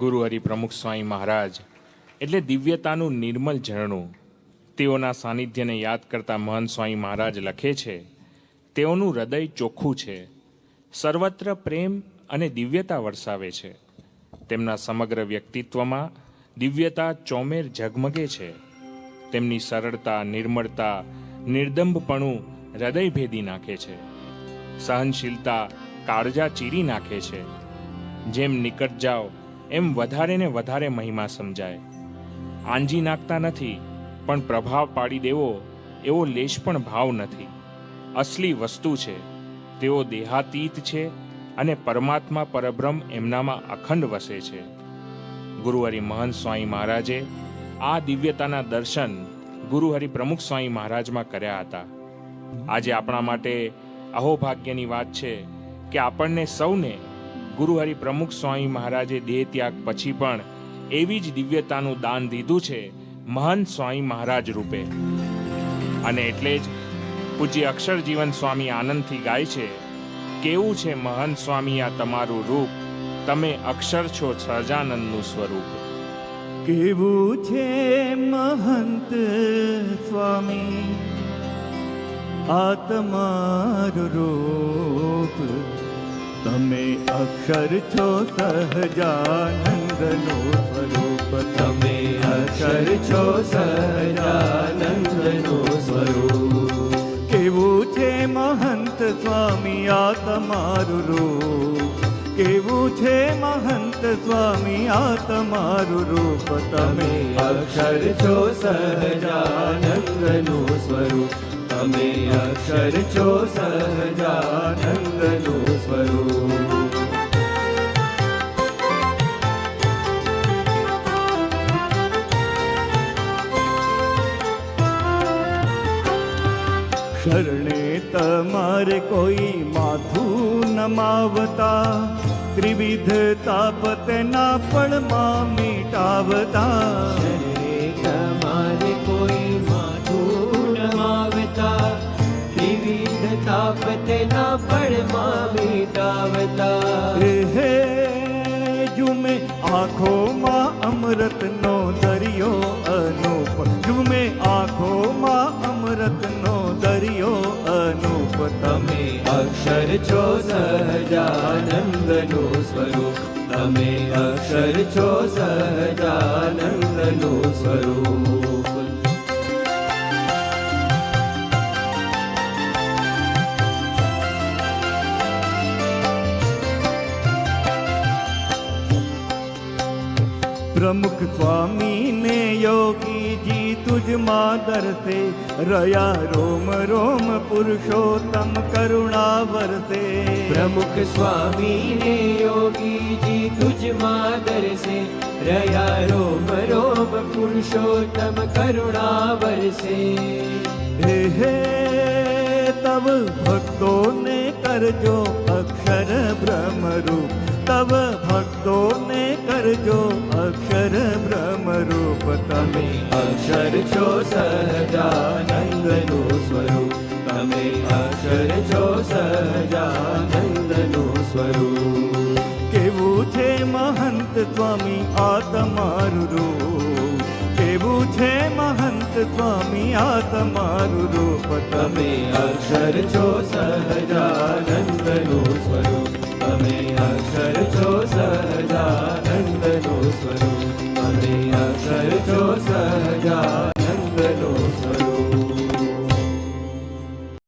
ગુરુ હરિપ્રમુખ સ્વામી મહારાજ એટલે દિવ્યતાનું નિર્મલ ઝરણું. તેઓના સાનિધ્યને યાદ કરતા મહંત સ્વામી મહારાજ લખે છે, તેઓનું હૃદય ચોખ્ખું છે, સર્વત્ર પ્રેમ અને દિવ્યતા વરસાવે છે. તેમના સમગ્ર વ્યક્તિત્વમાં દિવ્યતા ચોમેર ઝગમગે છે. તેમની સરળતા, નિર્મળતા, નિર્દંભપણું હૃદય ભેદી નાખે છે. સહનશીલતા કાળજા ચીરી નાખે છે. જેમ નિકટ જાઓ એમ વધારે ને વધારે મહિમા સમજાય. આંજી નાખતા નથી, પણ પ્રભાવ પાડી દેવો એવો લેશ પણ ભાવ નથી. અસલી વસ્તુ છે. તેઓ દેહાતીત છે અને પરમાત્મા પરબ્રહ્મ એમનામાં અખંડ વસે છે. ગુરુહરિ મહંત સ્વામી મહારાજે આ દિવ્યતાના દર્શન ગુરુહરિ પ્રમુખ સ્વામી મહારાજમાં કર્યા હતા. આજે આપણા માટે અહોભાગ્યની વાત છે કે આપણને સૌને ગુરુહરિ પ્રમુખ સ્વામી મહારાજે દેહ ત્યાગ પછી પણ એવી જ દિવ્યતાનું દાન દીધું છે, મહંત સ્વામી મહારાજ રૂપે. અને એટલે જ પૂજ્ય અક્ષરજીવન સ્વામી આનંદથી ગાય છે, કેવું છે મહંત સ્વામી આ તમારું રૂપ, તમે અક્ષર છો સહજાનંદનું સ્વરૂપ. કેવું છે મહંત સ્વામી આ તમારું રૂપ, તમે અક્ષર છો સહજાનંદનું સ્વરૂપ. તમે અક્ષર છો સહજાનંદનું સ્વરૂપ. કેવું છે મહંત સ્વામી આ તમારું રૂપ, કેવું છે મહંત સ્વામી આ તમારું રૂપ. તમે અક્ષર છો સહજાનંદનું સ્વરૂપ. તમે અક્ષર છો સહજાનંદનું સ્વરૂપ. શરણે તમારે કોઈ માથું નમાવતા, ત્રિવિધ તાપ તેના પળમાં મીટાવતા. શરણે તમારે કોઈ માથું નમાવતા, ત્રિવિધ તાપ તેના પળમાં મીટાવતા. હે જુમે આંખોમાં અમૃતનો દરિયો અનુપ, જુમે આંખોમાં અમૃતનો દરિયો અનુપ. તમે અક્ષર છો સહજાનંદનું સ્વરૂપ. તમે અક્ષર છો સહજાનંદનું સ્વરૂપ. પ્રમુખ સ્વામી ને યોગીજી તુજમાં દર્શે, રહ્યા રોમ રોમ પુરુષોત્તમ કરુણા વરસે. પ્રમુખ સ્વામી ને યોગીજી તુજમાં દર્શે, રહ્યા રોમ રોમ પુરુષોત્તમ કરુણા વરસે. હે તવ ભક્તોને કરજો અક્ષર બ્રહ્મરૂપ, તવ ભક્તોને કરજો અક્ષર બ્રહ્મરૂપ. તમે અક્ષર છો સહજાનંદનું સ્વરૂપ. તમે અક્ષર છો સહજાનંદનું સ્વરૂપ. કેવું છે મહંત સ્વામી આ તમારું રૂપ, કેવું છે મહંત સ્વામી આ તમારું રૂપ. તમે અક્ષર છો સહજાનંદનું સ્વરૂપ. તમે અક્ષર છો સહજાનંદનું સ્વરૂપ. તમે અક્ષર છો સહજાનંદ